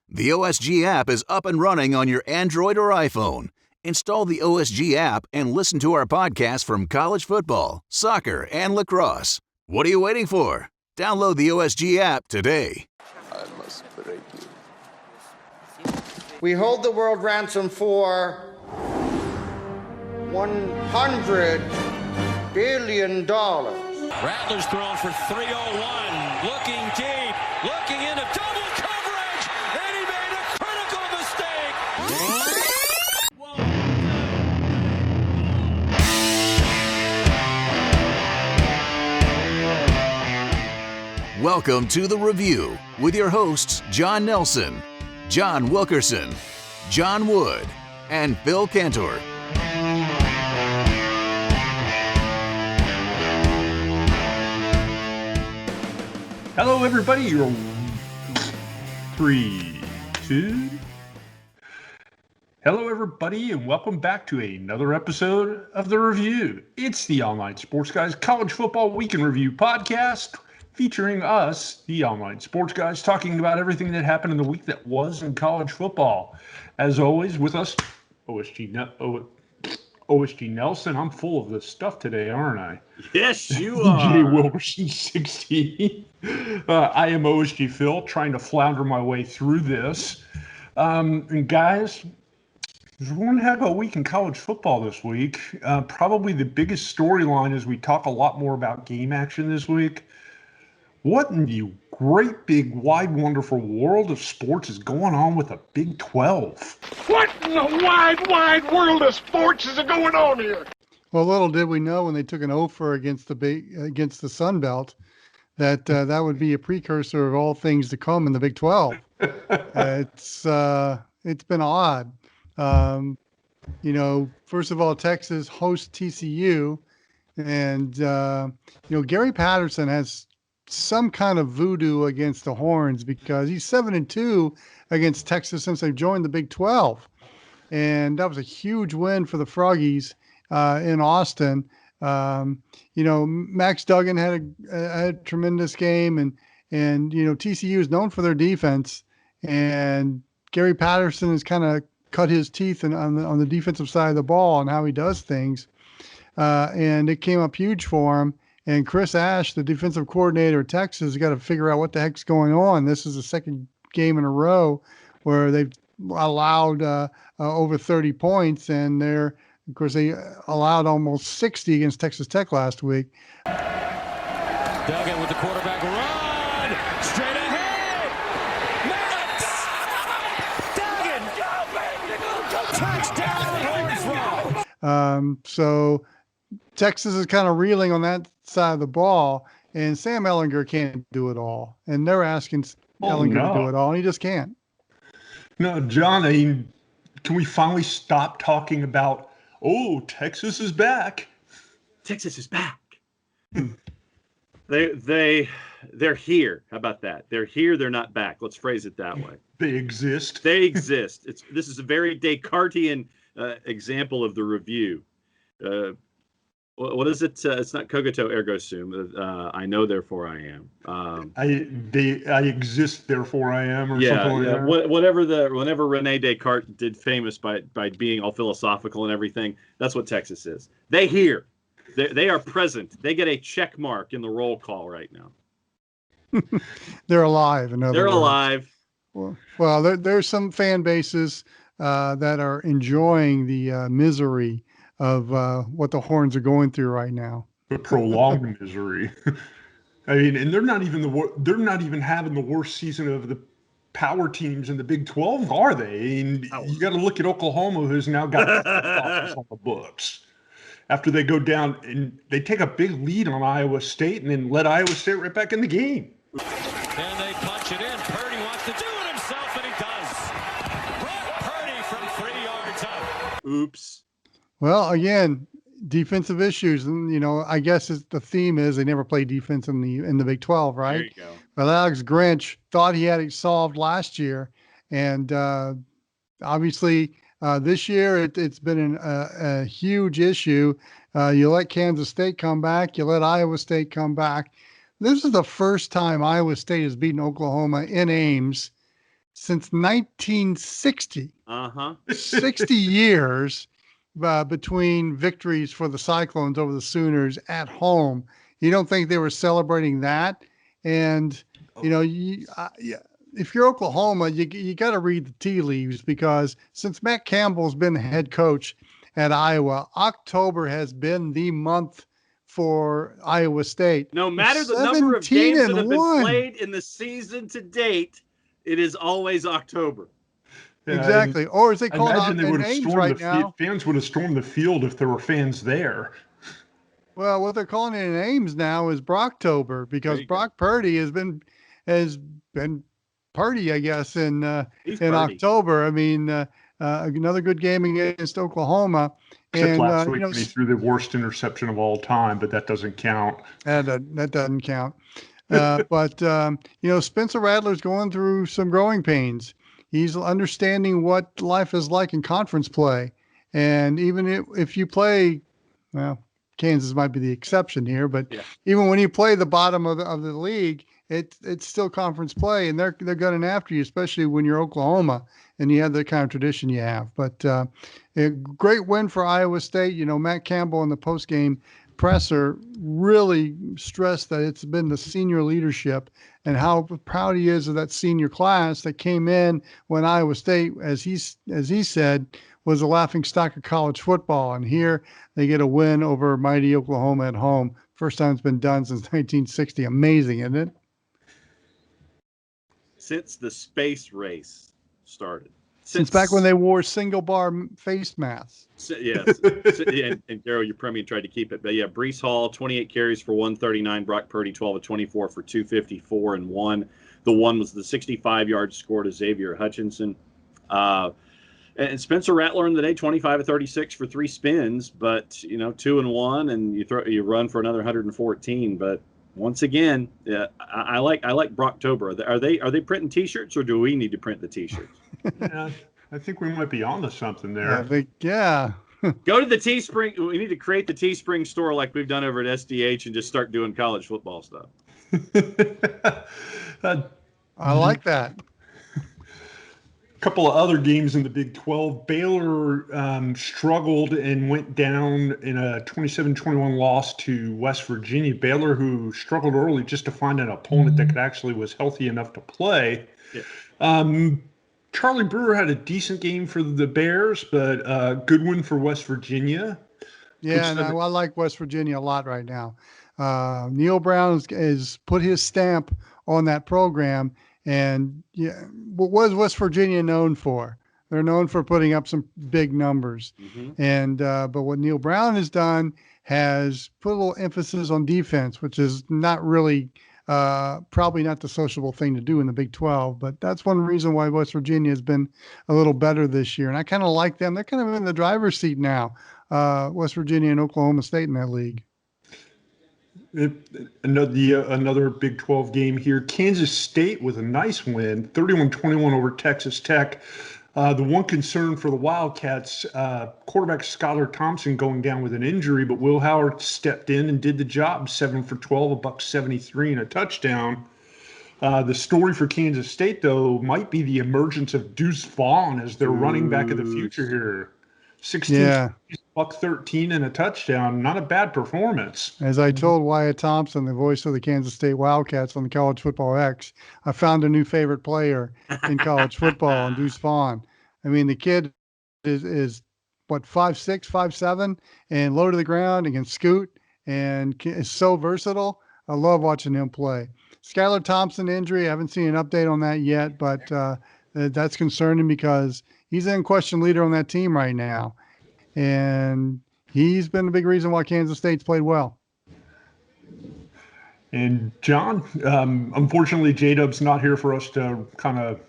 The OSG app is up and running on your Android or iPhone. Install the OSG app and listen to our podcast from college football, soccer, and lacrosse. What are you waiting for? Download the OSG app today. I must break you. We hold the world ransom for $100 billion. Rattler's thrown for 301, looking deep, looking into double coverage, and he made a critical mistake. Welcome to The Review with your hosts John Nelson, John Wilkerson, John Wood, and Phil Cantor. Hello, everybody. You're 3, 2. Hello, everybody, and welcome back to another episode of The Review. It's the Online Sports Guys College Football Week in Review podcast featuring us, the Online Sports Guys, talking about everything that happened in the week that was in college football. As always, with us, OSG Nelson. I'm full of this stuff today, aren't I? Yes, you are. Jay Wilkerson, 16. I am OSG Phil, trying to flounder my way through this. And guys, there's one heck of a week in college football this week. Probably the biggest storyline is we talk a lot more about game action this week. What in the great big wide wonderful world of sports is going on with the Big 12? What in the wide world of sports is going on here? Well, little did we know when they took an offer against the Sun Belt that that would be a precursor of all things to come in the Big 12. It's been odd. First of all, Texas hosts TCU, and Gary Patterson has some kind of voodoo against the Horns because he's 7-2 against Texas since they've joined the Big 12. And that was a huge win for the Froggies in Austin. Max Duggan had a tremendous game, and TCU is known for their defense, and Gary Patterson has kind of cut his teeth on the defensive side of the ball and how he does things. And it came up huge for him. And Chris Ash, the defensive coordinator of Texas, has got to figure out what the heck's going on. This is the second game in a row where they've allowed over 30 points, and they allowed almost 60 against Texas Tech last week. Duggan with the quarterback run, straight ahead. Max Duggan, touchdown, So Texas is kind of reeling on that side of the ball, and Sam Ehlinger can't do it all. And they're asking Ehlinger to do it all, and he just can't. No, John, can we finally stop talking about, Texas is back? Texas is back. They're here. How about that? They're here. They're not back. Let's phrase it that way. They exist. They exist. This is a very Descartesian example of the review. What is it? It's not cogito ergo sum. I know, therefore I am. I exist, therefore I am, or something like that. Whenever Rene Descartes did famous by being all philosophical and everything, that's what Texas is. They here. They are present. They get a check mark in the roll call right now. They're alive. They're alive. Well, there's some fan bases that are enjoying the misery of what the Horns are going through right now. The prolonged misery. And they're not even having the worst season of the power teams in the Big 12, are they? And you got to look at Oklahoma, who's now got on the books. After they go down and they take a big lead on Iowa State and then let Iowa State right back in the game. and they punch it in. Purdy wants to do it himself, and he does. Brock Purdy from 3 yards out. Oops. Well, again, defensive issues, and I guess the theme is they never play defense in the Big 12, right? There you go. But Alex Grinch thought he had it solved last year, and obviously this year it's been a huge issue. You let Kansas State come back, you let Iowa State come back. This is the first time Iowa State has beaten Oklahoma in Ames since 1960. 60 years between victories for the Cyclones over the Sooners at home. You don't think they were celebrating that? And, if you're Oklahoma, you got to read the tea leaves, because since Matt Campbell's been the head coach at Iowa, October has been the month for Iowa State. No matter the number of games that have been played in the season to date, it is always October. Exactly. Or as they call it in Ames right now. Fans would have stormed the field if there were fans there. Well, what they're calling it in Ames now is Brocktober, because Brock Purdy has been Purdy, I guess, in October. I mean, another good game against Oklahoma. Except last week when he threw the worst interception of all time, but that doesn't count. That doesn't count. But Spencer Rattler's going through some growing pains. He's understanding what life is like in conference play. And even if you play, well, Kansas might be the exception here, but even when you play the bottom of the league, it's still conference play, and they're gunning after you, especially when you're Oklahoma and you have the kind of tradition you have. But a great win for Iowa State. Matt Campbell in the postgame presser really stressed that it's been the senior leadership and how proud he is of that senior class that came in when Iowa State, as he said, was a laughing stock of college football. And here they get a win over mighty Oklahoma at home. First time it's been done since 1960. Amazing, isn't it? Since the space race started. Since back when they wore single bar face masks. Yes. And Daryl, your premium tried to keep it. But yeah, Breece Hall, 28 carries for 139. Brock Purdy, 12 of 24 for 254 and 1. The one was the 65-yard score to Xavier Hutchinson. And Spencer Rattler in the day, 25 of 36 for 3 spins, but 2 and 1, and you run for another 114. But once again, I like Brocktober. Are they printing T-shirts, or do we need to print the T-shirts? Yeah, I think we might be onto something there. Yeah. Go to the Teespring. We need to create the Teespring store like we've done over at SDH and just start doing college football stuff. I like that. A couple of other games in the Big 12. Baylor struggled and went down in a 27-21 loss to West Virginia. Baylor, who struggled early just to find an opponent that was healthy enough to play. Yeah. Charlie Brewer had a decent game for the Bears, but good win for West Virginia. Yeah, and I like West Virginia a lot right now. Neil Brown has put his stamp on that program. And what was West Virginia known for? They're known for putting up some big numbers. Mm-hmm. And but what Neil Brown has done has put a little emphasis on defense, which is not really probably not the sociable thing to do in the Big 12. But that's one reason why West Virginia has been a little better this year. And I kind of like them. They're kind of in the driver's seat now, West Virginia and Oklahoma State in that league. Another Big 12 game here. Kansas State with a nice win, 31-21 over Texas Tech. The one concern for the Wildcats, quarterback Skylar Thompson going down with an injury, but Will Howard stepped in and did the job, 7 for 12, $173 and a touchdown. The story for Kansas State, though, might be the emergence of Deuce Vaughn as their running back of the future here. 16, $113 and a touchdown. Not a bad performance. As I told Wyatt Thompson, the voice of the Kansas State Wildcats on the College Football X, I found a new favorite player in college football, and Deuce Vaughn. I mean, the kid is what, 5'6", 5'7", and low to the ground and can scoot and is so versatile. I love watching him play. Skylar Thompson injury, I haven't seen an update on that yet, but that's concerning because he's the unquestioned leader on that team right now. And he's been the big reason why Kansas State's played well. And John, unfortunately, J-Dub's not here for us to kind of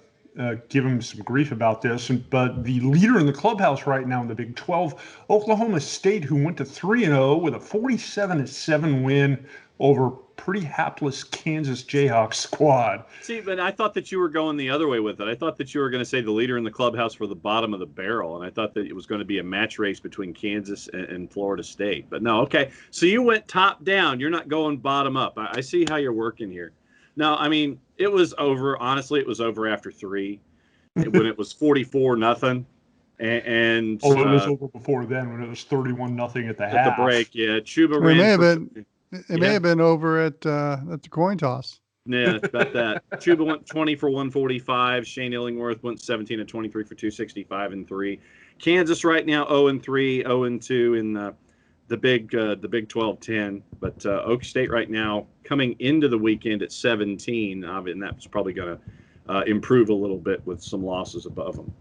give him some grief about this. But the leader in the clubhouse right now in the Big 12, Oklahoma State, who went to 3-0 with a 47-7 win over pretty hapless Kansas Jayhawks squad. See, but I thought that you were going the other way with it. I thought that you were going to say the leader in the clubhouse for the bottom of the barrel, and I thought that it was going to be a match race between Kansas and Florida State. But no, okay. So you went top down. You're not going bottom up. I see how you're working here. Now, I mean, it was over. Honestly, it was over after 3. when it was 44-0 and it was over before then when it was 31-0 at the half. At the break, yeah. Chuba It ran. may have been over at the coin toss. Yeah, about that. Chuba went 20 for 145. Shane Illingworth went 17 of 23 for 265 and 3. Kansas right now 0-3, 0-2 in the Big 12-10. But Oak State right now coming into the weekend at 17, and that's probably going to improve a little bit with some losses above them.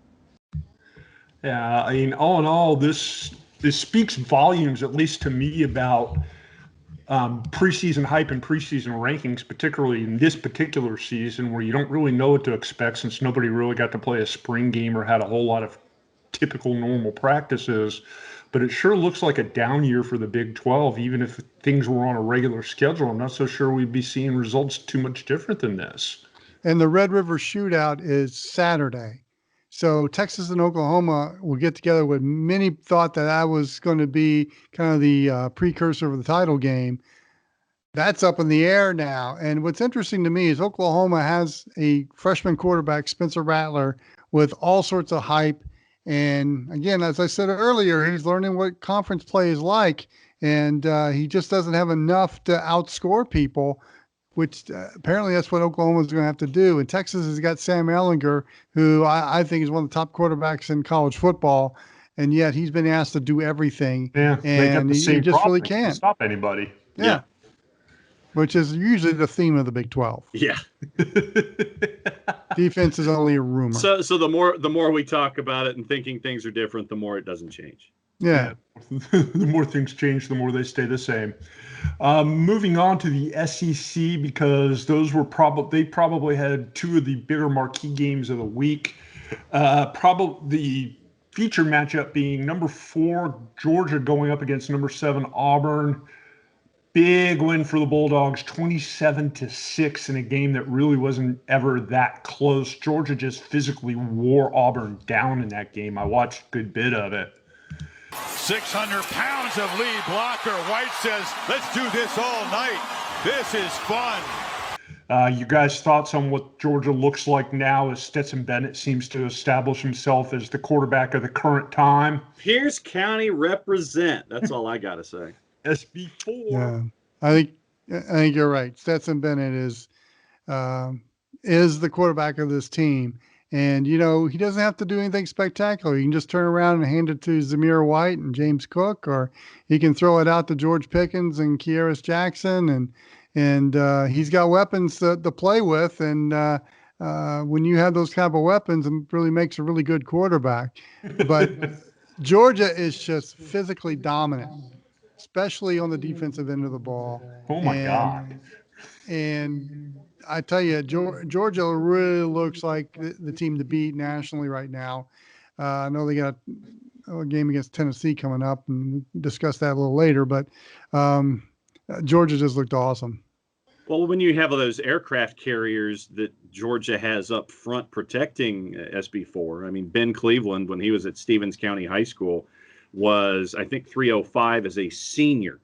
Yeah, I mean, all in all, this speaks volumes, at least to me, about preseason hype and preseason rankings, particularly in this particular season where you don't really know what to expect since nobody really got to play a spring game or had a whole lot of typical normal practices. But it sure looks like a down year for the Big 12, even if things were on a regular schedule. I'm not so sure we'd be seeing results too much different than this. And the Red River Shootout is Saturday. So Texas and Oklahoma will get together. What many thought that was going to be kind of the precursor of the title game. That's up in the air now. And what's interesting to me is Oklahoma has a freshman quarterback, Spencer Rattler, with all sorts of hype. And again, as I said earlier, he's learning what conference play is like. And he just doesn't have enough to outscore people, which apparently that's what Oklahoma is going to have to do. And Texas has got Sam Ehlinger, who I think is one of the top quarterbacks in college football, and yet he's been asked to do everything. Yeah, and he just really can't stop anybody. Yeah. Which is usually the theme of the Big 12. Yeah. Defense is only a rumor. So the more we talk about it and thinking things are different, the more it doesn't change. Yeah. The more things change, the more they stay the same. Moving on to the SEC, because those were they probably had two of the bigger marquee games of the week. Probably the feature matchup being number 4 Georgia going up against number 7 Auburn. Big win for the Bulldogs, 27-6 in a game that really wasn't ever that close. Georgia just physically wore Auburn down in that game. I watched a good bit of it. 600 pounds of lead blocker. White says, let's do this all night. This is fun. You guys' thoughts on what Georgia looks like now as Stetson Bennett seems to establish himself as the quarterback of the current time? Pierce County represent. That's all I got to say. SB4. Yeah, I think you're right. Stetson Bennett is the quarterback of this team. And, he doesn't have to do anything spectacular. He can just turn around and hand it to Zamir White and James Cook, or he can throw it out to George Pickens and Kearis Jackson. And he's got weapons to play with. And when you have those type of weapons, it really makes a really good quarterback. But Georgia is just physically dominant, especially on the defensive end of the ball. Oh, my God. And I tell you, Georgia really looks like the team to beat nationally right now. I know they got a game against Tennessee coming up, and we'll discuss that a little later, but Georgia just looked awesome. Well, when you have those aircraft carriers that Georgia has up front protecting SB4, I mean, Ben Cleveland, when he was at Stevens County High School, was, I think, 305 as a senior.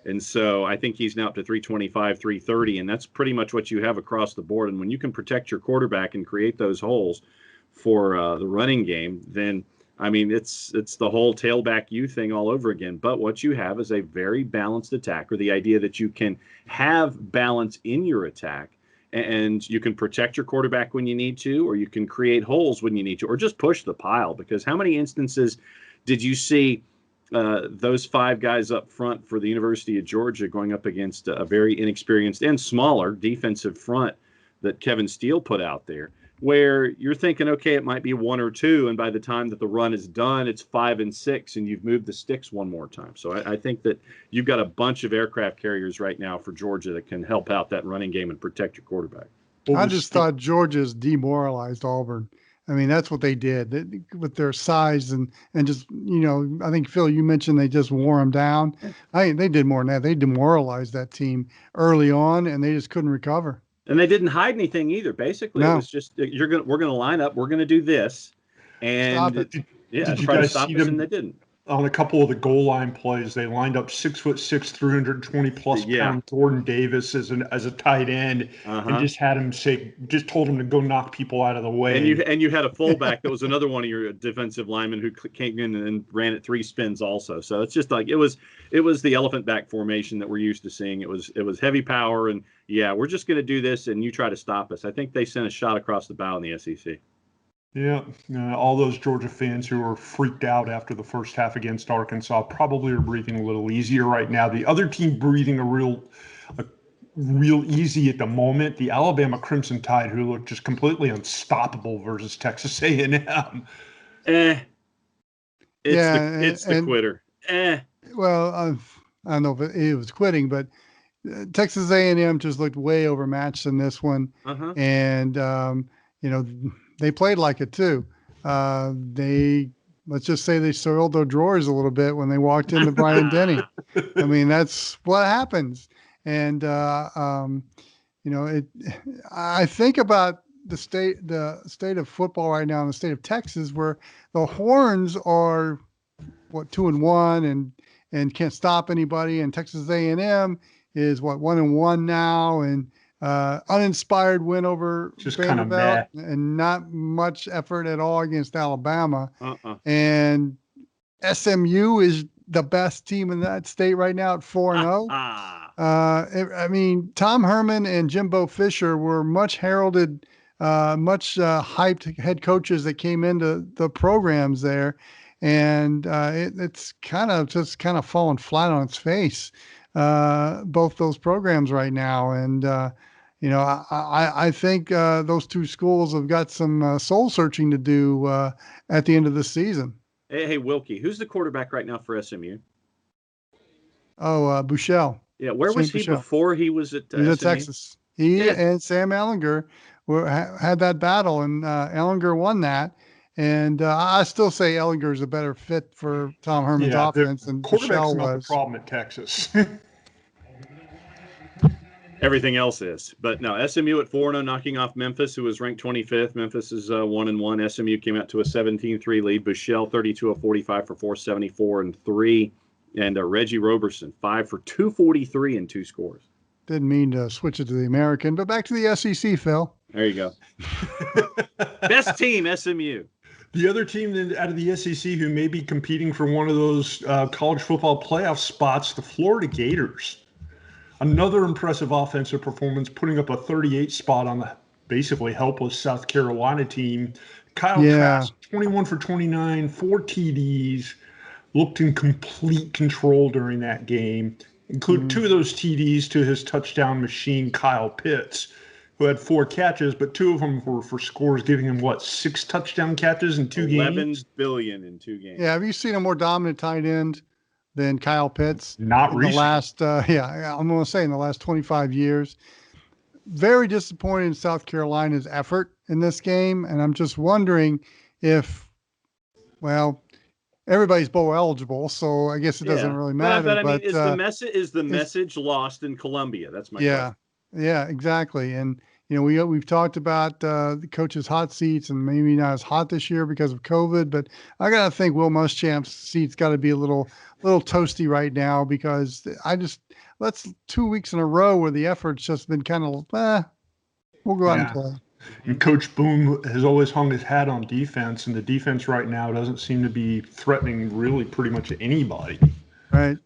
And so I think he's now up to 325, 330, and that's pretty much what you have across the board. And when you can protect your quarterback and create those holes for the running game, then, I mean, it's the whole tailback you thing all over again. But what you have is a very balanced attack, or the idea that you can have balance in your attack, and you can protect your quarterback when you need to, or you can create holes when you need to, or just push the pile. Because how many instances did you see those 5 guys up front for the University of Georgia going up against a very inexperienced and smaller defensive front that Kevin Steele put out there, where you're thinking, okay, it might be 1 or 2, and by the time that the run is done, it's 5 and 6, and you've moved the sticks one more time. So I think that you've got a bunch of aircraft carriers right now for Georgia that can help out that running game and protect your quarterback. I just thought Georgia's demoralized Auburn. I mean, that's what they did with their size and just, I think, Phil, you mentioned they just wore them down. They did more than that. They demoralized that team early on, and they just couldn't recover. And they didn't hide anything either. Basically, It was just, we're going to line up. We're going to do this. And stop it. Yeah, did you guys see them? And they didn't. on a couple of the goal line plays, they lined up 6'6", 320+ pound Jordan Davis as a tight end, and just had him told him to go knock people out of the way. And you had a fullback that was another one of your defensive linemen who came in and ran it 3 spins also. So it's just like it was the elephant back formation that we're used to seeing. It was heavy power, and we're just going to do this, and you try to stop us. I think they sent a shot across the bow in the SEC. Yeah, all those Georgia fans who were freaked out after the first half against Arkansas probably are breathing a little easier right now. The other team breathing a real easy at the moment, the Alabama Crimson Tide, who looked just completely unstoppable versus Texas A&M. It's the quitter. Well, I don't know if it was quitting, but Texas A&M just looked way overmatched in this one, and they played like it too. Let's just say they soiled their drawers a little bit when they walked into Bryant-Denny. I mean, that's what happens. And I think about the state of football right now in the state of Texas, where the Horns are 2-1 and can't stop anybody, and Texas A&M is 1-1 now, and uninspired win over just Vanderbilt, and not much effort at all against Alabama. And SMU is the best team in that state right now at 4-0. I mean, Tom Herman and Jimbo Fisher were much heralded, much hyped head coaches that came into the programs there. And it's kind of fallen flat on its face, both those programs right now. And, I think those two schools have got some soul searching to do at the end of the season. Hey, Wilkie, who's the quarterback right now for SMU? Oh, Buechele. Yeah, where was he before he was at SMU? Texas. He and Sam Ehlinger had that battle, and Ehlinger won that. And I still say Ehlinger is a better fit for Tom Herman's offense than Buechele was. Not the problem at Texas. Everything else is. But no, SMU at 4-0, knocking off Memphis, who was ranked 25th. Memphis is 1-1. SMU came out to a 17-3 lead. Buechele 32 of 45 for 474 and 3. And Reggie Roberson 5 for 243 and 2 scores. Didn't mean to switch it to the American, but back to the SEC, Phil. There you go. Best team, SMU. The other team out of the SEC who may be competing for one of those college football playoff spots, the Florida Gators. Another impressive offensive performance, putting up a 38 spot on the basically helpless South Carolina team. Kyle Trask, 21 for 29, 4 TDs, looked in complete control during that game, including 2 of those TDs to his touchdown machine, Kyle Pitts, who had 4 catches, but 2 of them were for scores, giving him 6 touchdown catches in 2 games? 11 billion in 2 games. Yeah, have you seen a more dominant tight end than Kyle Pitts? Not recently. The last, I'm going to say in the last 25 years. Very disappointed in South Carolina's effort in this game, and I'm just wondering if, everybody's bowl eligible, so I guess it doesn't really matter. But I mean, is the message lost in Columbia? That's my question. Yeah, exactly. And we've talked about the coaches' hot seats, and maybe not as hot this year because of COVID. But I gotta think Will Muschamp's seat's got to be a little toasty right now, because that's 2 weeks in a row where the effort's just been kind of we'll go out and play. And Coach Boone has always hung his hat on defense, and the defense right now doesn't seem to be threatening really pretty much anybody. Right.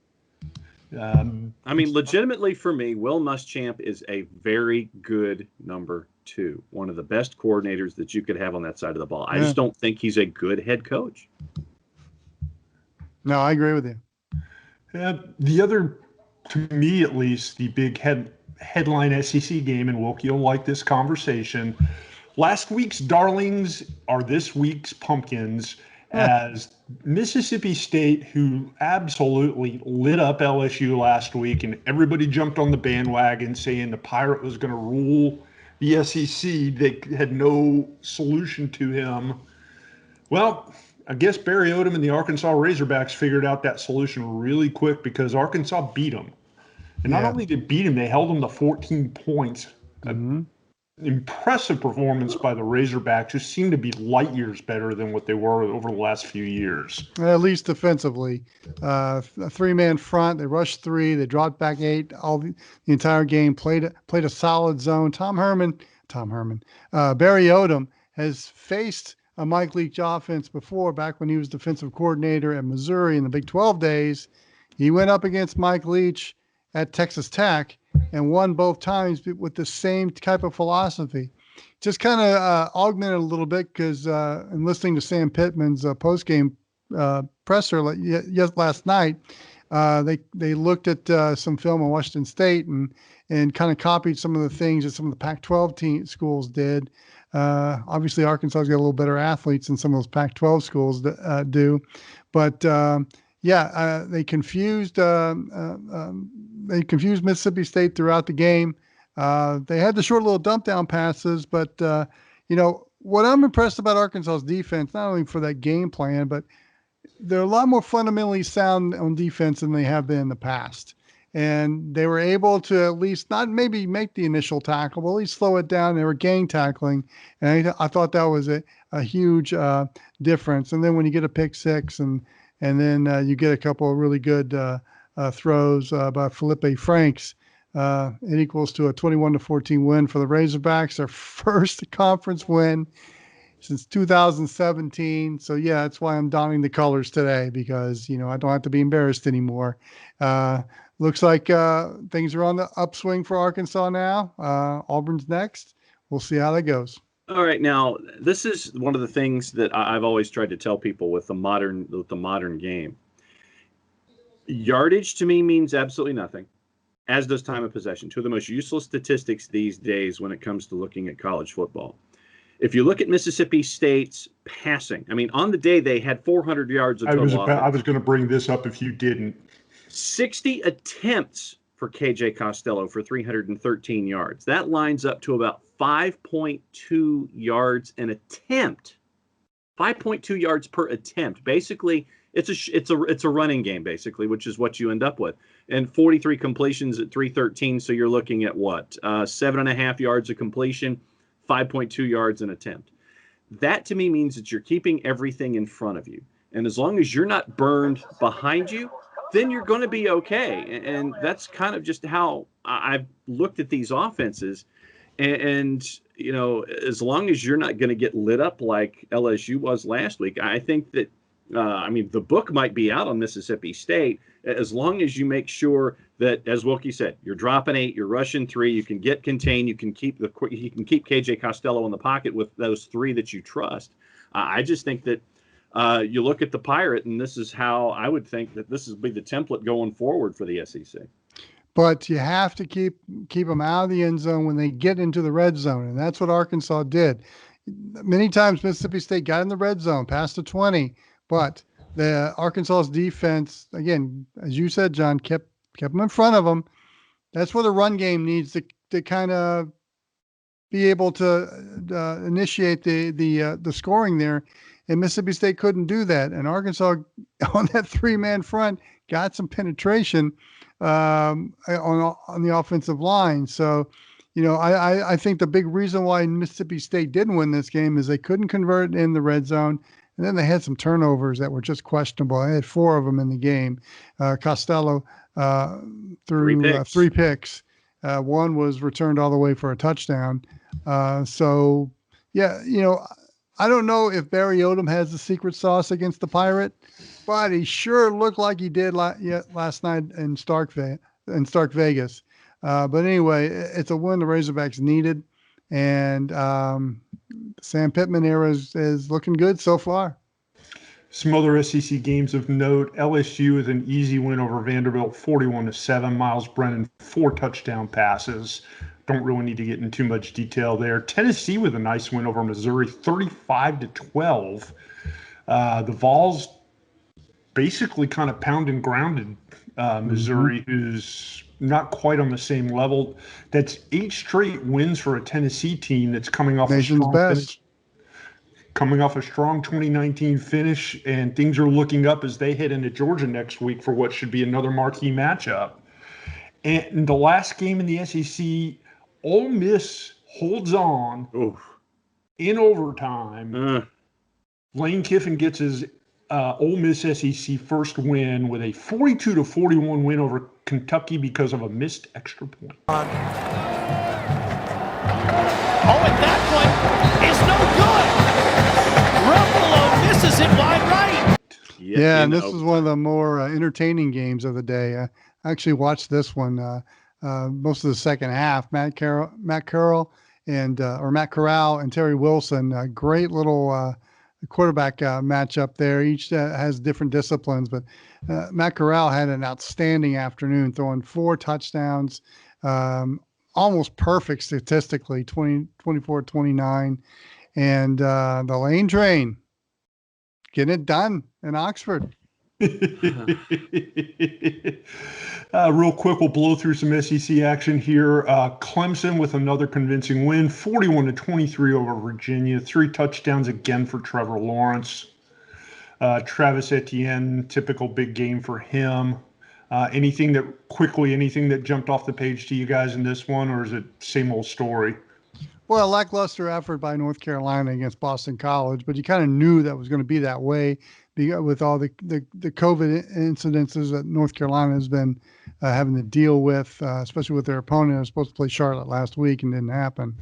I mean, legitimately for me, Will Muschamp is a very good number 2, one of the best coordinators that you could have on that side of the ball. I just don't think he's a good head coach. No, I agree with you. The other, to me at least, the big headline SEC game, and Wilkie will like this conversation. Last week's darlings are this week's pumpkins, as Mississippi State, who absolutely lit up LSU last week, and everybody jumped on the bandwagon saying the Pirate was going to rule the SEC. They had no solution to him. Well, I guess Barry Odom and the Arkansas Razorbacks figured out that solution really quick, because Arkansas beat them. And not only did beat them, they held them to 14 points. impressive performance by the Razorbacks, who seem to be light years better than what they were over the last few years. At least defensively. A three-man front. They rushed 3. They dropped back 8 the entire game. Played a solid zone. Barry Odom has faced a Mike Leach offense before, back when he was defensive coordinator at Missouri in the Big 12 days. He went up against Mike Leach at Texas Tech and won both times with the same type of philosophy. Just kind of augmented a little bit because in listening to Sam Pittman's post-game presser last night, they looked at some film on Washington State and kind of copied some of the things that some of the Pac-12 schools did. Obviously, Arkansas's got a little better athletes than some of those Pac-12 schools do, but they confused Mississippi State throughout the game. They had the short little dump down passes, but what I'm impressed about Arkansas's defense, not only for that game plan, but they're a lot more fundamentally sound on defense than they have been in the past. And they were able to at least not maybe make the initial tackle, but at least slow it down. They were gang tackling. And I thought that was a huge difference. And then when you get a pick six and then you get a couple of really good throws by Felipe Franks, it equals to a 21-14 win for the Razorbacks, their first conference win since 2017. So yeah, that's why I'm donning the colors today, because, I don't have to be embarrassed anymore. Looks like things are on the upswing for Arkansas now. Auburn's next. We'll see how that goes. All right, now this is one of the things that I've always tried to tell people with the modern game. Yardage to me means absolutely nothing, as does time of possession. Two of the most useless statistics these days when it comes to looking at college football. If you look at Mississippi State's passing, on the day they had 400 yards of total offense. I was going to bring this up if you didn't. 60 attempts for KJ Costello for 313 yards. That lines up to about 5.2 yards an attempt. 5.2 yards per attempt. Basically, it's a running game, basically, which is what you end up with. And 43 completions at 313, so you're looking at what? 7.5 yards of completion, 5.2 yards an attempt. That to me means that you're keeping everything in front of you. And as long as you're not burned behind you, then you're going to be okay. And that's kind of just how I've looked at these offenses. And as long as you're not going to get lit up like LSU was last week, I think that, the book might be out on Mississippi State, as long as you make sure that, as Wilkie said, you're dropping 8, you're rushing 3, you can get contained, you can keep KJ Costello in the pocket with those 3 that you trust. I just think that you look at the Pirate, and this is how I would think that this would be the template going forward for the SEC. But you have to keep them out of the end zone when they get into the red zone, and that's what Arkansas did. Many times Mississippi State got in the red zone, past the 20, but the Arkansas's defense, again, as you said, John, kept them in front of them. That's where the run game needs to kind of be able to initiate the scoring there. And Mississippi State couldn't do that. And Arkansas, on that 3-man front, got some penetration on the offensive line. So, I think the big reason why Mississippi State didn't win this game is they couldn't convert in the red zone. And then they had some turnovers that were just questionable. They had 4 of them in the game. Costello threw 3 picks. 1 was returned all the way for a touchdown. I don't know if Barry Odom has the secret sauce against the Pirate, but he sure looked like he did last night in Stark Vegas. But anyway, it's a win the Razorbacks needed, and Sam Pittman era is looking good so far. Some other SEC games of note: LSU with an easy win over Vanderbilt, 41-7. Miles Brennan, 4 touchdown passes. Don't really need to get into too much detail there. Tennessee with a nice win over Missouri, 35-12. The Vols basically kind of pound and grounded Missouri, who's not quite on the same level. That's 8 straight wins for a Tennessee team that's coming off nation's best. Coming off a strong 2019 finish, and things are looking up as they head into Georgia next week for what should be another marquee matchup. And the last game in the SEC, Ole Miss holds on in overtime. Lane Kiffin gets his Ole Miss SEC first win with a 42-41 win over Kentucky because of a missed extra point. Oh, and that one is no good. Ruffalo misses it wide right. Yeah, and this was one of the more entertaining games of the day. I actually watched this one most of the second half. Matt Corral and Terry Wilson, great little quarterback matchup there. Each has different disciplines, but Matt Corral had an outstanding afternoon, throwing 4 touchdowns, almost perfect statistically, 24-29. And the Lane Train getting it done in Oxford. Real quick, we'll blow through some SEC action here. Clemson with another convincing win, 41-23 over Virginia. 3 touchdowns again for Trevor Lawrence. Travis Etienne, typical big game for him. Anything that jumped off the page to you guys in this one, or is it same old story? Well, a lackluster effort by North Carolina against Boston College, but you kind of knew that was going to be that way with all the COVID incidences that North Carolina has been having to deal with, especially with their opponent. They were supposed to play Charlotte last week and didn't happen.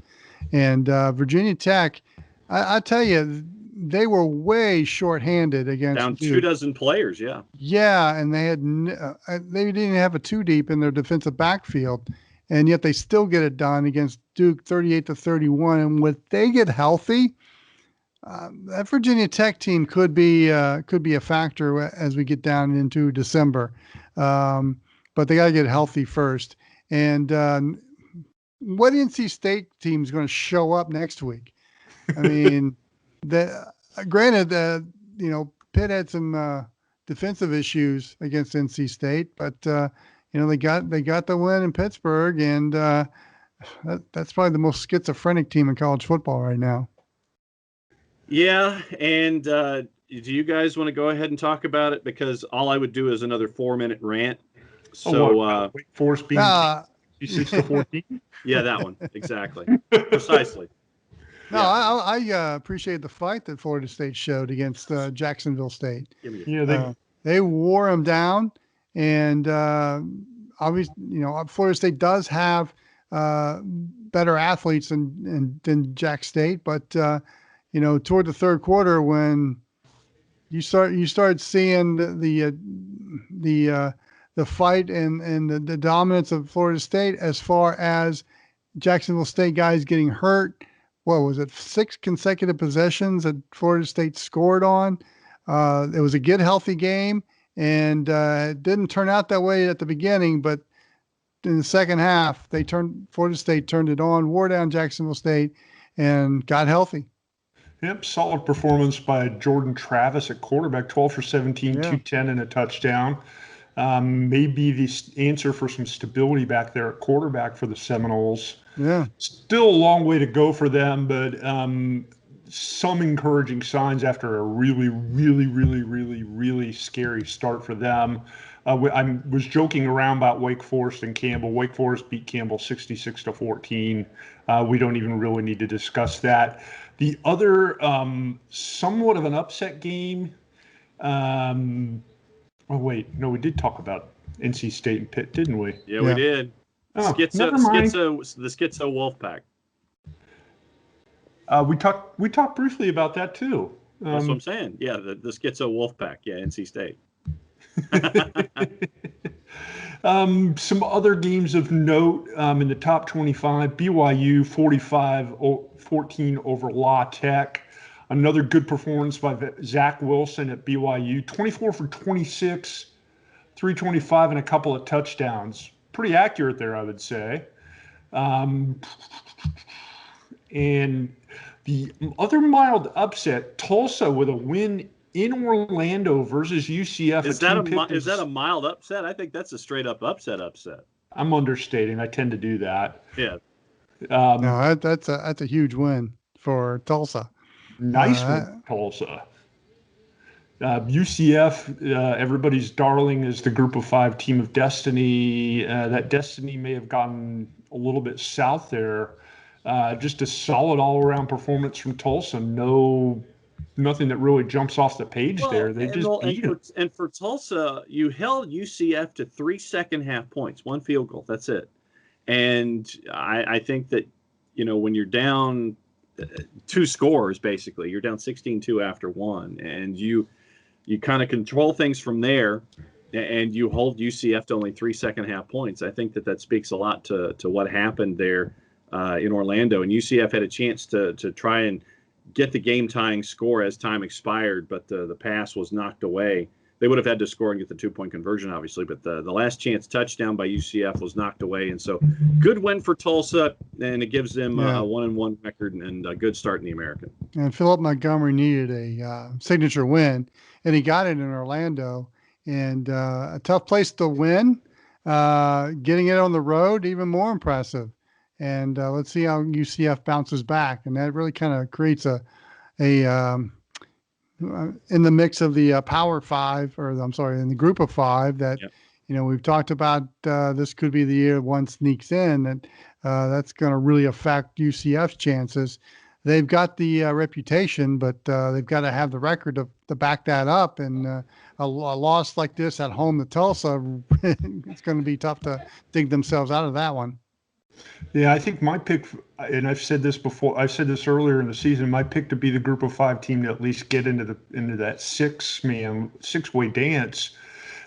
And Virginia Tech, I tell you, they were way shorthanded against down Duke. 24 players. Yeah. Yeah, and they didn't have a 2 deep in their defensive backfield, and yet they still get it done against Duke, 38-31. And when they get healthy, that Virginia Tech team could be a factor as we get down into December. But they got to get healthy first. And what NC State team is going to show up next week? I mean, granted, Pitt had some defensive issues against NC State, but they got the win in Pittsburgh, and that's probably the most schizophrenic team in college football right now. Yeah, and do you guys want to go ahead and talk about it? Because all I would do is another 4-minute rant. So Wake Forest being 66-14. Yeah, that one exactly, precisely. No, yeah. I appreciate the fight that Florida State showed against Jacksonville State. Yeah, they wore them down, and obviously, Florida State does have better athletes than Jack State, but toward the third quarter, when you start seeing the fight and the dominance of Florida State as far as Jacksonville State guys getting hurt. What was it? 6 consecutive possessions that Florida State scored on. It was a good, healthy game, and it didn't turn out that way at the beginning, but in the second half, Florida State turned it on, wore down Jacksonville State, and got healthy. Yep, solid performance by Jordan Travis at quarterback, 12 for 17, 210 and a touchdown. Maybe the answer for some stability back there at quarterback for the Seminoles. Yeah. Still a long way to go for them, but some encouraging signs after a really, really, really, really, really scary start for them. I was joking around about Wake Forest and Campbell. Wake Forest beat Campbell 66-14. We don't even really need to discuss that. The other somewhat of an upset game. We did talk about NC State and Pitt, didn't we? Yeah, we did. Oh, the Schizo Wolfpack. We talked briefly about that too. That's what I'm saying. Yeah, the Schizo Wolfpack. Yeah, NC State. Some other games of note in the top 25, BYU 45-14 over La Tech. Another good performance by Zach Wilson at BYU, 24 for 26, 325 and a couple of touchdowns. Pretty accurate there, I would say. And the other mild upset, Tulsa with a win in Orlando versus UCF. Is that a mild upset? I think that's a straight up upset. I'm understating. I tend to do that. Yeah. No, that's a huge win for Tulsa. Nice win, Tulsa. UCF, everybody's darling, is the Group of 5 team of destiny. That destiny may have gotten a little bit south there Just a solid all-around performance from Tulsa. Nothing that really jumps off the page there. They just beat them. And for Tulsa, you held UCF to 3 second-half points, 1 field goal. That's it. And I think that, when you're down 2 scores, basically, you're down 16-2 after 1, and you kind of control things from there, and you hold UCF to only 3 second-half points. I think that speaks a lot to what happened there in Orlando. And UCF had a chance to try and get the game-tying score as time expired, but the pass was knocked away. They would have had to score and get the 2-point conversion, obviously, but the last chance touchdown by UCF was knocked away. And so good win for Tulsa, and it gives them a 1-1 record and a good start in the American. And Philip Montgomery needed a signature win, and he got it in Orlando. And a tough place to win. Getting it on the road, even more impressive. And let's see how UCF bounces back. And that really kind of creates in the mix of the Power Five, in the Group of Five that, we've talked about. This could be the year one sneaks in, and that's going to really affect UCF's chances. They've got the reputation, but they've got to have the record to back that up. And a loss like this at home to Tulsa, it's going to be tough to dig themselves out of that one. Yeah, I think my pick, and I've said this before, I said this earlier in the season, my pick to be the Group of Five team to at least get into that six-way dance.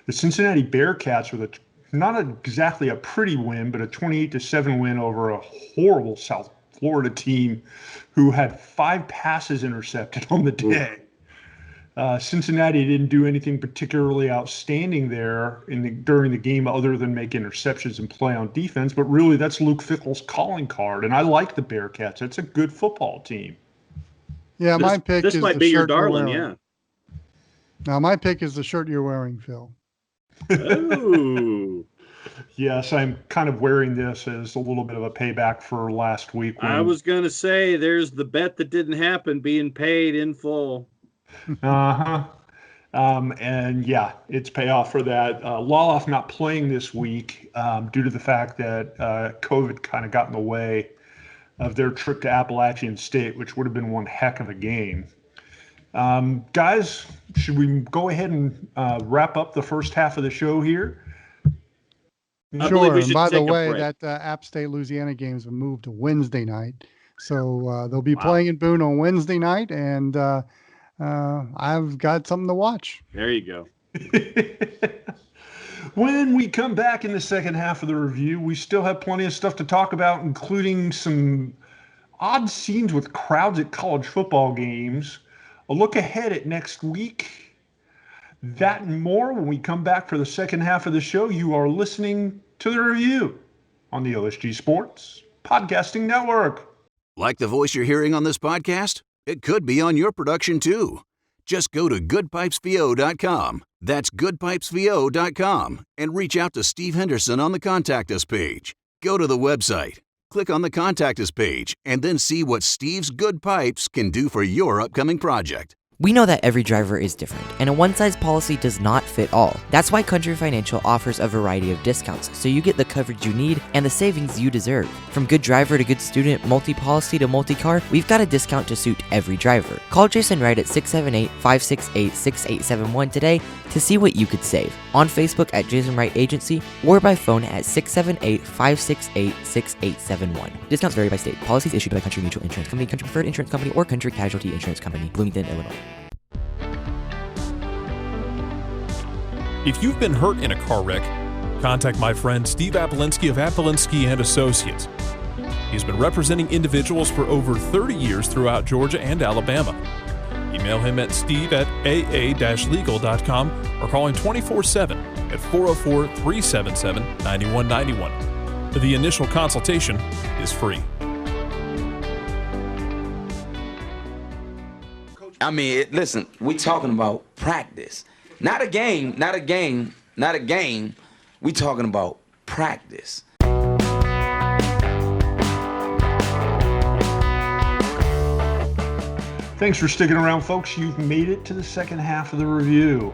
The Cincinnati Bearcats with not exactly a pretty win, but a 28-7 win over a horrible South Florida team who had 5 passes intercepted on the day. Cincinnati didn't do anything particularly outstanding there during the game other than make interceptions and play on defense, but really that's Luke Fickell's calling card, and I like the Bearcats. It's a good football team. Yeah, my pick is the shirt. This might be your darling, yeah. Now, my pick is the shirt you're wearing, Phil. Ooh. Yes, I'm kind of wearing this as a little bit of a payback for last week. I was going to say, there's the bet that didn't happen being paid in full. And yeah, it's payoff for that. Loloff not playing this week due to the fact that COVID kind of got in the way of their trip to Appalachian State, which would have been one heck of a game. Guys, should we go ahead and wrap up the first half of the show here? Sure. And by the way, that App State Louisiana games have moved to Wednesday night. So they'll be playing in Boone on Wednesday night, and I've got something to watch. There you go. When we come back in the second half of the review, we still have plenty of stuff to talk about, including some odd scenes with crowds at college football games, a look ahead at next week, that and more when we come back for the second half of the show. You are listening to the review on the OSG Sports Podcasting Network. Like the voice you're hearing on this podcast? It could be on your production too. Just go to goodpipesvo.com. That's goodpipesvo.com and reach out to Steve Henderson on the Contact Us page. Go to the website, click on the Contact Us page, and then see what Steve's Good Pipes can do for your upcoming project. We know that every driver is different, and a one-size policy does not fit all. That's why Country Financial offers a variety of discounts, so you get the coverage you need and the savings you deserve. From good driver to good student, multi-policy to multi-car, we've got a discount to suit every driver. Call Jason Wright at 678-568-6871 today to see what you could save. On Facebook at Jason Wright Agency, or by phone at 678-568-6871. Discounts vary by state. Policies issued by Country Mutual Insurance Company, Country Preferred Insurance Company, or Country Casualty Insurance Company, Bloomington, Illinois. If you've been hurt in a car wreck, contact my friend Steve Apolinsky of Apolinsky & Associates. He's been representing individuals for over 30 years throughout Georgia and Alabama. Email him at steve@aa-legal.com or call him 24/7 at 404-377-9191. The initial consultation is free. I mean, listen, we talking about practice. Not a game. We talking about practice. Thanks for sticking around, folks. You've made it to the second half of the review.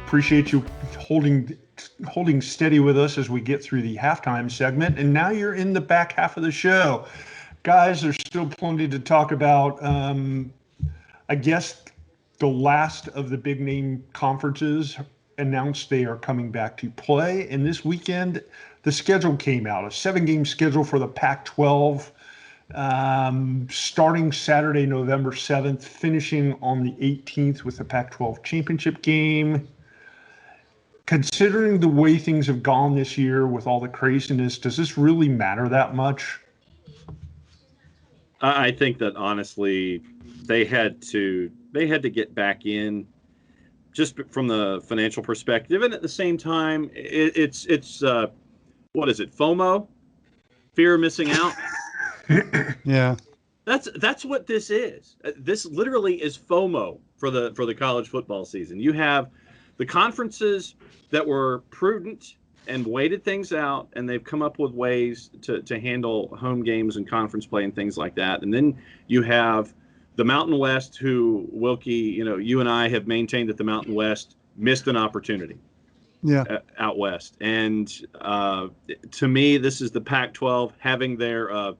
Appreciate you holding steady with us as we get through the halftime segment. And now you're in the back half of the show. Guys, there's still plenty to talk about. I guess the last of the big name conferences announced they are coming back to play. And this weekend, the schedule came out, a 7-game schedule for the Pac-12, starting Saturday, November 7th, finishing on the 18th with the Pac-12 championship game. Considering the way things have gone this year with all the craziness, does this really matter that much? I think that honestly, they had to get back in, just from the financial perspective, and at the same time, it's what is it? FOMO, fear of missing out. Yeah, that's what this is. This literally is FOMO for the college football season. You have the conferences that were prudent and waited things out, and they've come up with ways to handle home games and conference play and things like that. And then you have the Mountain West, who, Wilkie, you and I have maintained that the Mountain West missed an opportunity. Yeah. Out west. And to me, this is the Pac-12 having their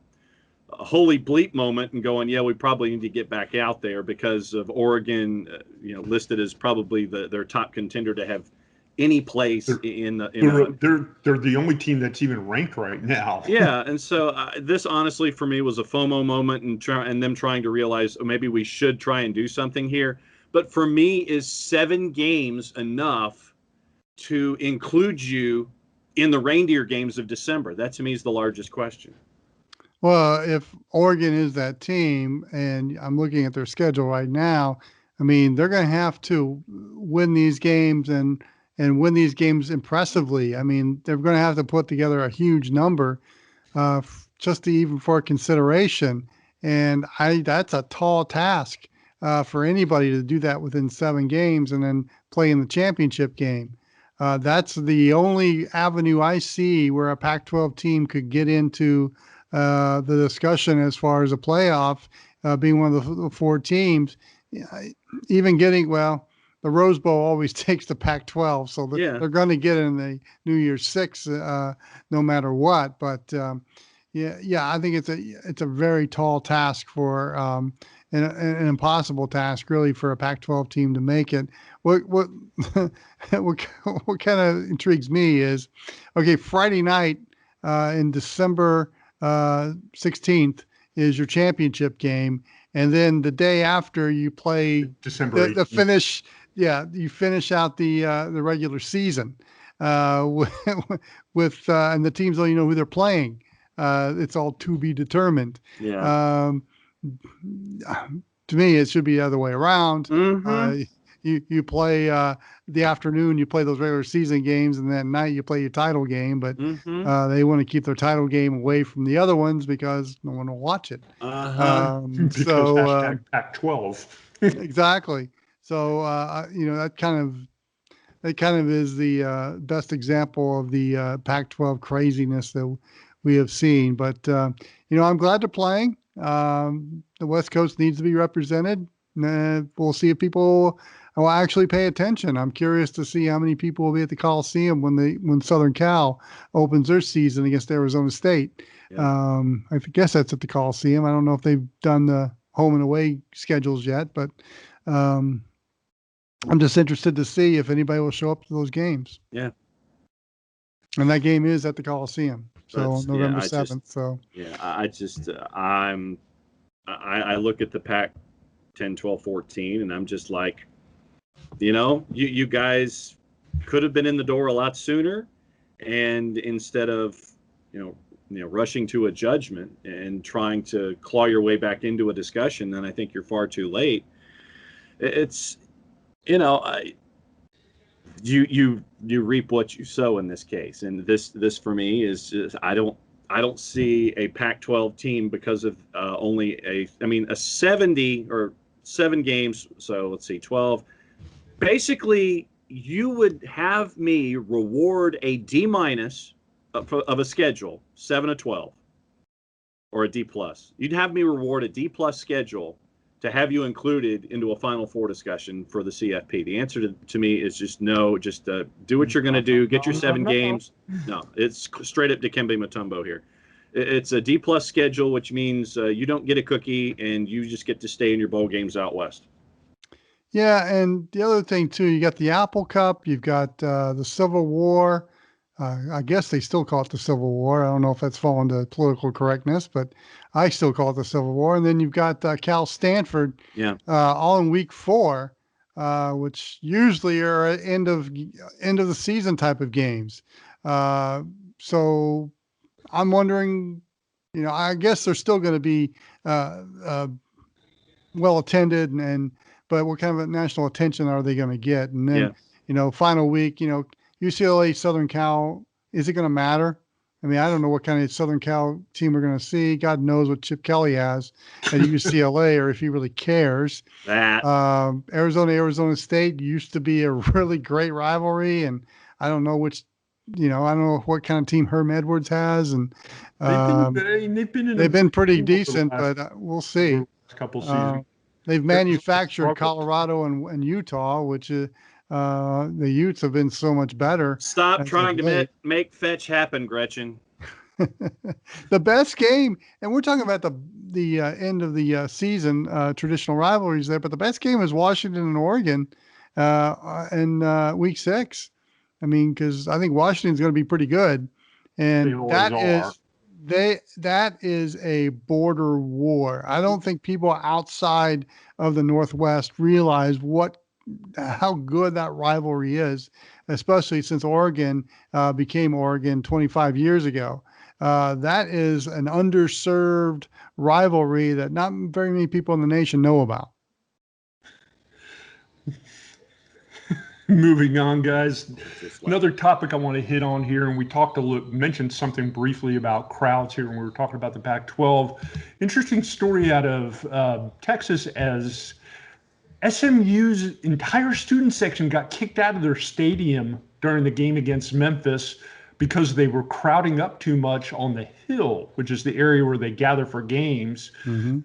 holy bleep moment and going, yeah, we probably need to get back out there because of Oregon, listed as probably their top contender to have any place they're the only team that's even ranked right now. Yeah, and so this honestly for me was a FOMO moment and them trying to realize maybe we should try and do something here. But for me, is 7 games enough to include you in the reindeer games of December? That to me is the largest question. Well, if Oregon is that team, and I'm looking at their schedule right now, I mean, they're going to have to win these games and win these games impressively. I mean, they're going to have to put together a huge number just even for consideration. And that's a tall task for anybody to do that within 7 games and then play in the championship game. That's the only avenue I see where a Pac-12 team could get into the discussion as far as a playoff, being one of the 4 teams. Even getting, the Rose Bowl always takes the Pac-12, so they're going to get in the New Year's Six no matter what. But I think it's a very tall task for an impossible task, really, for a Pac-12 team to make it. What kind of intrigues me is, okay, Friday night in December 16th is your championship game, and then the day after you play December the finish. Yeah, you finish out the regular season with and the teams don't even know who they're playing. It's all to be determined. Yeah. To me, it should be the other way around. Mm-hmm. You play the afternoon, you play those regular season games, and then at night you play your title game. But they want to keep their title game away from the other ones because no one will watch it. Because Pac-12. Exactly. So that kind of is the best example of the Pac-12 craziness that we have seen. But I'm glad they're playing. The West Coast needs to be represented. We'll see if people will actually pay attention. I'm curious to see how many people will be at the Coliseum when Southern Cal opens their season against Arizona State. Yeah. I guess that's at the Coliseum. I don't know if they've done the home and away schedules yet, but I'm just interested to see if anybody will show up to those games. Yeah. And that game is at the Coliseum. So November 7th. I look at the Pac 10, 12, 14, and I'm just like, you guys could have been in the door a lot sooner. And instead of, rushing to a judgment and trying to claw your way back into a discussion, then I think you're far too late. It's, you reap what you sow in this case. And this for me is just, I don't see a Pac-12 team because of only a 70 or 7 games. So let's see, 12. Basically, you would have me reward a D- of a schedule, 7 of 12, or a D+. You'd have me reward a D+ schedule to have you included into a Final Four discussion for the CFP. The answer to me is just no. Just do what you're going to do. Get your 7 games. No, it's straight up Dikembe Mutombo here. It's a D-plus schedule, which means you don't get a cookie and you just get to stay in your bowl games out west. Yeah, and the other thing too, you got the Apple Cup, you've got the Civil War. I guess they still call it the Civil War. I don't know if that's fallen to political correctness, but I still call it the Civil War. And then you've got Cal Stanford, all in week 4, which usually are end of the season type of games. So I'm wondering, I guess they're still going to be well attended, but what kind of national attention are they going to get? And then, final week, UCLA, Southern Cal, is it going to matter? I mean, I don't know what kind of Southern Cal team we're going to see. God knows what Chip Kelly has at UCLA, or if he really cares. Arizona State used to be a really great rivalry, and I don't know which, I don't know what kind of team Herm Edwards has, and they've been pretty decent, but we'll see. Couple seasons. They've manufactured Colorado and Utah, which the Utes have been so much better. Stop trying to make fetch happen, Gretchen. The best game, and we're talking about the end of the season, traditional rivalries there, but the best game is Washington and Oregon in week 6. I mean, because I think Washington's going to be pretty good, and that is a border war. I don't think people outside of the Northwest realize how good that rivalry is, especially since Oregon became Oregon 25 years ago. That is an underserved rivalry that not very many people in the nation know about. Moving on, guys. Another topic I want to hit on here, and we mentioned something briefly about crowds here when we were talking about the Pac-12. Interesting story out of Texas, as SMU's entire student section got kicked out of their stadium during the game against Memphis because they were crowding up too much on the Hill, which is the area where they gather for games. Mm-hmm.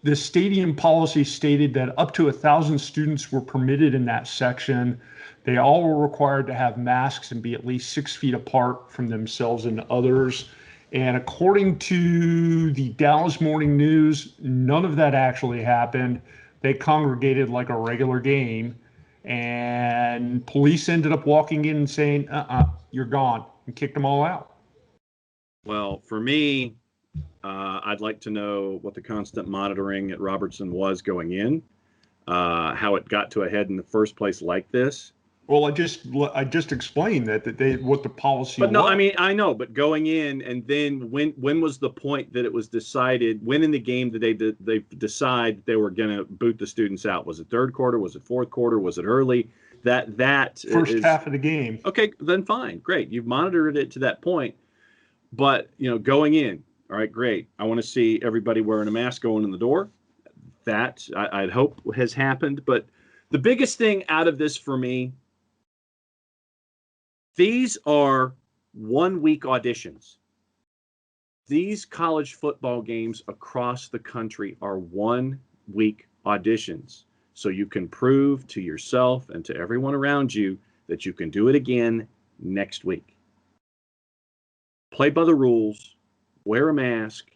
The stadium policy stated that up to 1,000 students were permitted in that section. They all were required to have masks and be at least 6 feet apart from themselves and others. And according to the Dallas Morning News, none of that actually happened. They congregated like a regular game, and police ended up walking in and saying, you're gone, and kicked them all out. Well, for me, I'd like to know what the constant monitoring at Robertson was going in, how it got to a head in the first place like this. Well, I just explained that what the policy. But no, was. I mean, I know, but going in, and then when was the point that it was decided? When in the game did they decide they were going to boot the students out? Was it third quarter? Was it fourth quarter? Was it early? That first half of the game. Okay, then fine, great. You've monitored it to that point, but going in, all right, great. I want to see everybody wearing a mask going in the door. That I'd hope has happened, but the biggest thing out of this for me. These are 1-week auditions. These college football games across the country are 1-week auditions. So you can prove to yourself and to everyone around you that you can do it again next week. Play by the rules, wear a mask,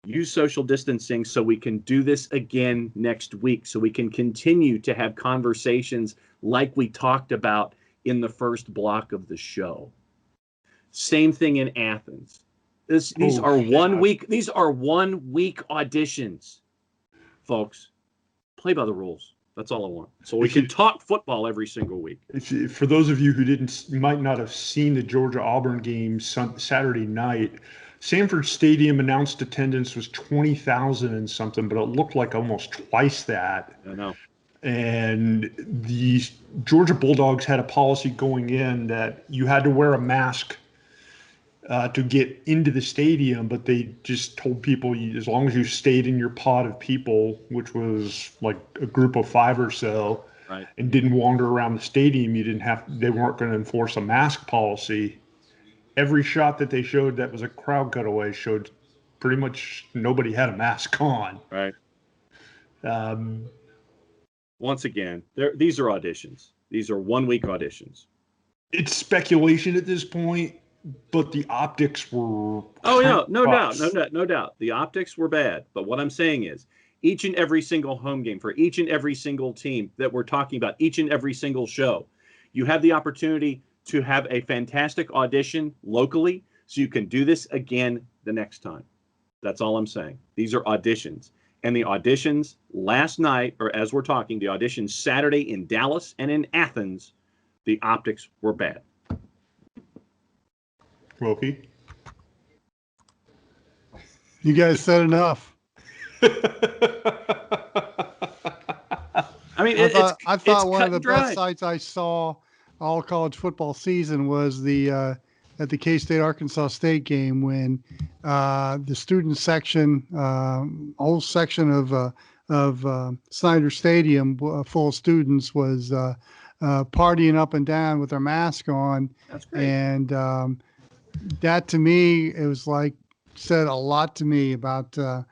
use social distancing so we can do this again next week, so we can continue to have conversations like we talked about in the first block of the show. Same thing in Athens. These are 1 week. These are 1 week auditions, folks. Play by the rules. That's all I want. So we can talk football every single week. For those of you who might not have seen the Georgia-Auburn game Saturday night, Sanford Stadium announced attendance was 20,000 and something, but it looked like almost twice that. I know. And the Georgia Bulldogs had a policy going in that you had to wear a mask to get into the stadium, but they just told people as long as you stayed in your pod of people, which was like a group of 5 or so, right, and didn't wander around the stadium, they weren't going to enforce a mask policy. Every shot that they showed that was a crowd cutaway showed pretty much nobody had a mask on. Right. Once again, these are auditions. These are 1 week auditions. It's speculation at this point, but the optics were. Oh yeah, no doubt. The optics were bad, but what I'm saying is, each and every single home game for each and every single team that we're talking about, each and every single show, you have the opportunity to have a fantastic audition locally, so you can do this again the next time. That's all I'm saying. These are auditions. And the auditions last night, or as we're talking, the auditions Saturday in Dallas and in Athens, the optics were bad. Wilkie? You guys said enough. I mean, I thought one of the best sights I saw all college football season was the at the K-State Arkansas State game when the student section, whole section of Snyder Stadium full of students was partying up and down with their mask on. That's great. And that to me, it was like said a lot to me about the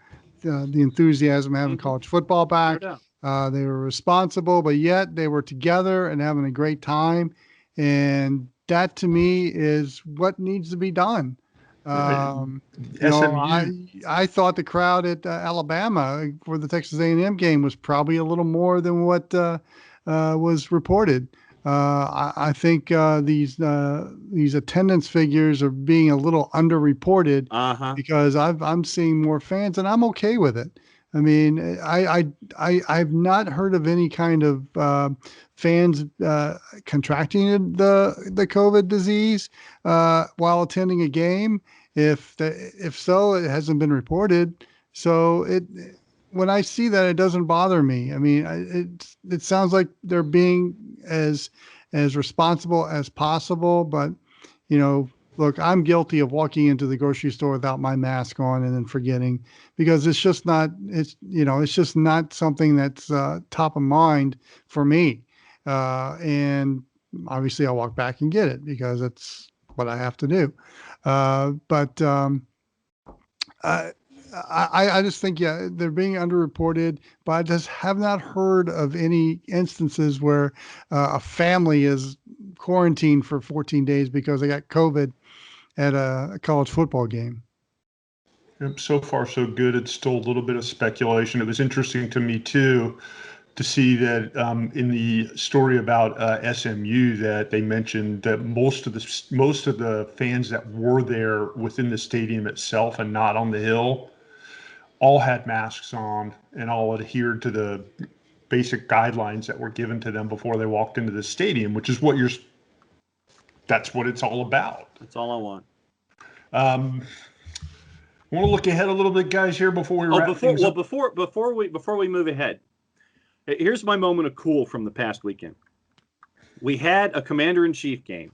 enthusiasm of having college football back. No They were responsible, but yet they were together and having a great time. And that to me is what needs to be done. I thought the crowd at Alabama for the Texas A&M game was probably a little more than what was reported. I think these attendance figures are being a little underreported because I'm seeing more fans, and I'm okay with it. I mean, I've not heard of any kind of fans contracting the COVID disease while attending a game. If so, it hasn't been reported. So when I see that, it doesn't bother me. I mean, it sounds like they're being as responsible as possible, but look, I'm guilty of walking into the grocery store without my mask on and then forgetting, because it's just not something that's top of mind for me. And obviously I'll walk back and get it because it's what I have to do. But I just think, they're being underreported, but I just have not heard of any instances where a family is quarantined for 14 days because they got COVID at a college football game. So far, so good. It's still a little bit of speculation. It was interesting to me, too, to see that in the story about SMU that they mentioned that most of the fans that were there within the stadium itself and not on the hill all had masks on and all adhered to the basic guidelines that were given to them before they walked into the stadium, which is that's what it's all about. That's all I want. Want to look ahead a little bit, guys, here before we wrap things up? Before we move ahead, here's my moment of cool from the past weekend. We had a commander-in-chief game,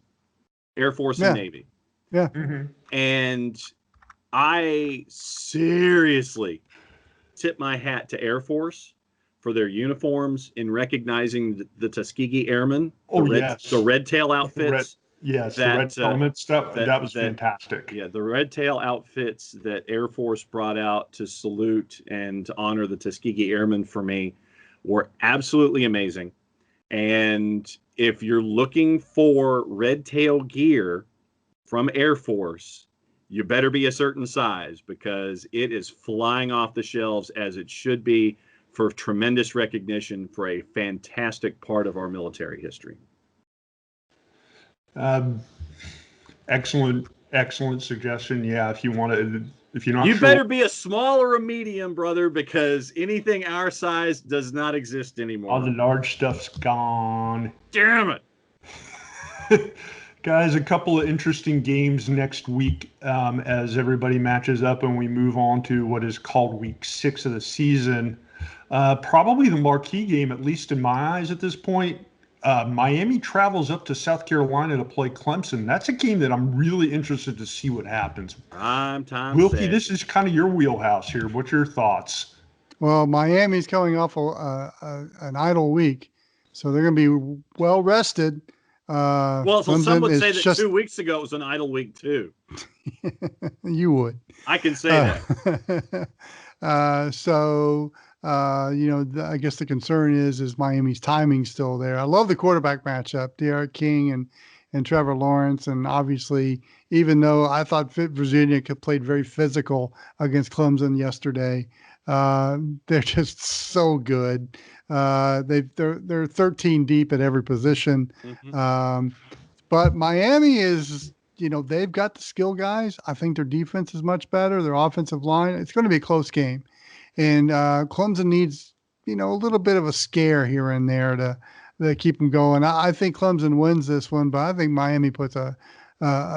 Air Force and Navy. Yeah. Mm-hmm. And I seriously tip my hat to Air Force for their uniforms in recognizing the Tuskegee Airmen. The red tail outfits. The red helmet stuff. That was fantastic. Yeah, the red tail outfits that Air Force brought out to salute and to honor the Tuskegee Airmen for me were absolutely amazing. And if you're looking for red tail gear from Air Force, you better be a certain size because it is flying off the shelves as it should be for tremendous recognition for a fantastic part of our military history. Excellent suggestion. Yeah, if you're not you sure, better be a small or a medium, brother, because anything our size does not exist anymore. All the large stuff's gone. Damn it. Guys, a couple of interesting games next week as everybody matches up and we move on to what is called week 6 of the season. Probably the marquee game, at least in my eyes at this point. Miami travels up to South Carolina to play Clemson. That's a game that I'm really interested to see what happens. Wilkie, this is kind of your wheelhouse here. What's your thoughts? Well, Miami's coming off an idle week, so they're going to be well rested. So some would say that 2 weeks ago it was an idle week too. You would. I can say that. I guess the concern is Miami's timing still there? I love the quarterback matchup, Derek King and Trevor Lawrence. And obviously, even though I thought Virginia played very physical against Clemson yesterday, they're just so good. They're 13 deep at every position. But Miami is, they've got the skill guys. I think their defense is much better. Their offensive line, it's going to be a close game. And Clemson needs, a little bit of a scare here and there to keep them going. I think Clemson wins this one, but I think Miami puts a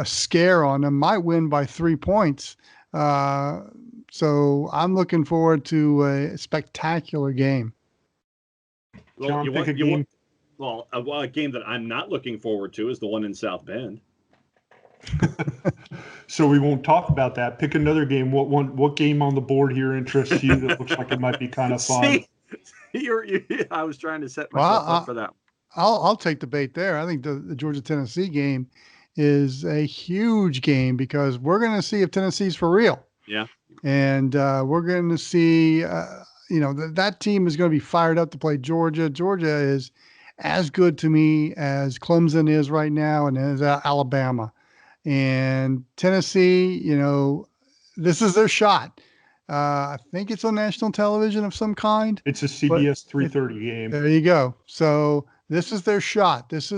scare on them. Might win by 3 points. So I'm looking forward to a spectacular game. Well, John, pick a game. A game that I'm not looking forward to is the one in South Bend. So we won't talk about that. Pick another game. What game on the board here interests you that looks like it might be kind of fun? I was trying to set myself up for that. I'll take the bait there. I think the Georgia-Tennessee game is a huge game because we're going to see if Tennessee's for real. Yeah. And we're going to see, that team is going to be fired up to play Georgia. Georgia is as good to me as Clemson is right now and as Alabama. And Tennessee, this is their shot. I think it's on national television of some kind. It's a CBS 3:30 game. There you go. So this is their shot. It's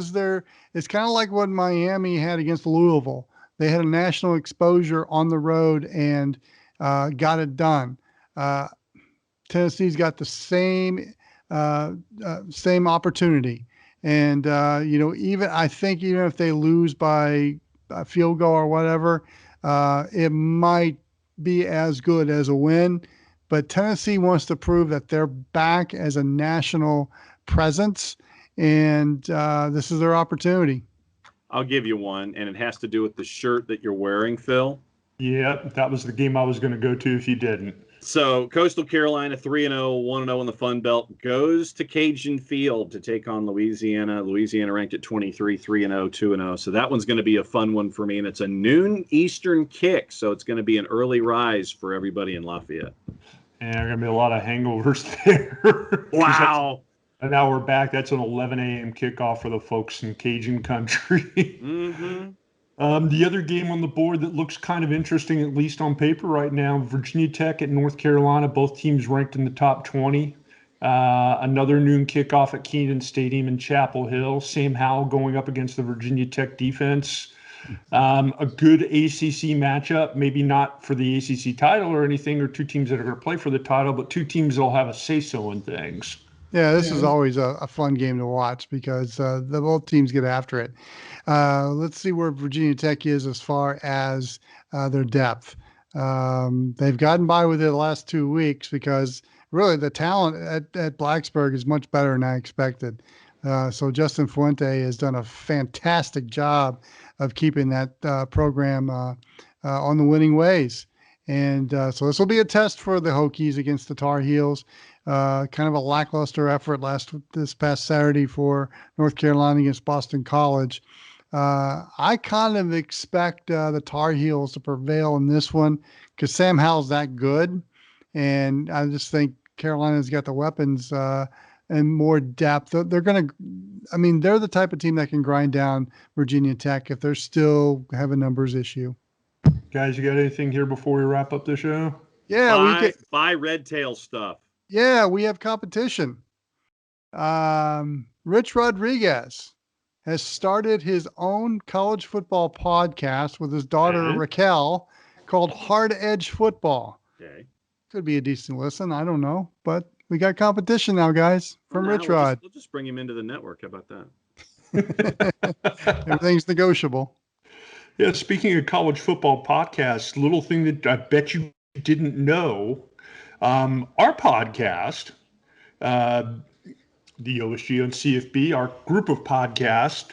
kind of like what Miami had against Louisville. They had a national exposure on the road and got it done. Tennessee's got the same opportunity. And, even if they lose by a field goal or whatever, it might be as good as a win. But Tennessee wants to prove that they're back as a national presence, and this is their opportunity. I'll give you one, and it has to do with the shirt that you're wearing, Phil. Yeah, that was the game I was going to go to if you didn't. So Coastal Carolina 3-0, 1-0 in the Fun Belt, goes to Cajun Field to take on Louisiana. Louisiana ranked at 23, 3-0, 2-0. So that one's going to be a fun one for me, and it's a noon Eastern kick, so it's going to be an early rise for everybody in Lafayette. And there are going to be a lot of hangovers there. Wow. And now we're back. That's an 11 a.m. kickoff for the folks in Cajun country. Mm-hmm. The other game on the board that looks kind of interesting, at least on paper right now, Virginia Tech at North Carolina, both teams ranked in the top 20. Another noon kickoff at Kenan Stadium in Chapel Hill. Sam Howell going up against the Virginia Tech defense. A good ACC matchup, maybe not for the ACC title or anything, or two teams that are going to play for the title, but two teams that will have a say-so in things. Yeah, this is always a fun game to watch because the both teams get after it. Let's see where Virginia Tech is as far as their depth. They've gotten by with it the last 2 weeks because really the talent at Blacksburg is much better than I expected. So Justin Fuente has done a fantastic job of keeping that program on the winning ways. And so this will be a test for the Hokies against the Tar Heels. Kind of a lackluster effort this past Saturday for North Carolina against Boston College. I kind of expect the Tar Heels to prevail in this one because Sam Howell's that good. And I just think Carolina's got the weapons and more depth. They're the type of team that can grind down Virginia Tech if they're still have a numbers issue. Guys, you got anything here before we wrap up the show? Yeah, buy Red Tail stuff. Yeah, we have competition. Rich Rodriguez has started his own college football podcast with his daughter Raquel called Hard Edge Football. Okay. Could be a decent listen. I don't know, but we got competition now, guys, from Rich Rod. We'll just bring him into the network. How about that? Everything's negotiable. Yeah, speaking of college football podcasts, little thing that I bet you didn't know, our podcast, the OSG and CFB, our group of podcasts,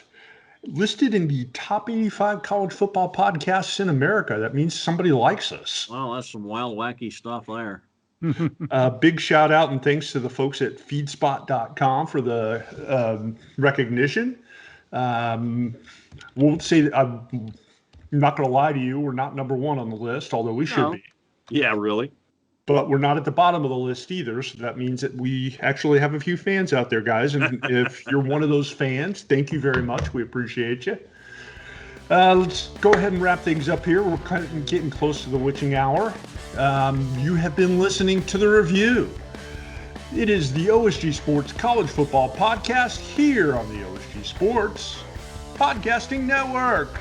listed in the top 85 college football podcasts in America. That means somebody likes us. Well, that's some wild, wacky stuff there. Big shout out and thanks to the folks at feedspot.com for the recognition. Won't say that I'm not going to lie to you. We're not number one on the list, although we should be. Yeah, really. But we're not at the bottom of the list either. So that means that we actually have a few fans out there, guys. And if you're one of those fans, thank you very much. We appreciate you. Let's go ahead and wrap things up here. We're kind of getting close to the witching hour. You have been listening to The Review. It is the OSG Sports College Football Podcast here on the OSG Sports Podcasting Network.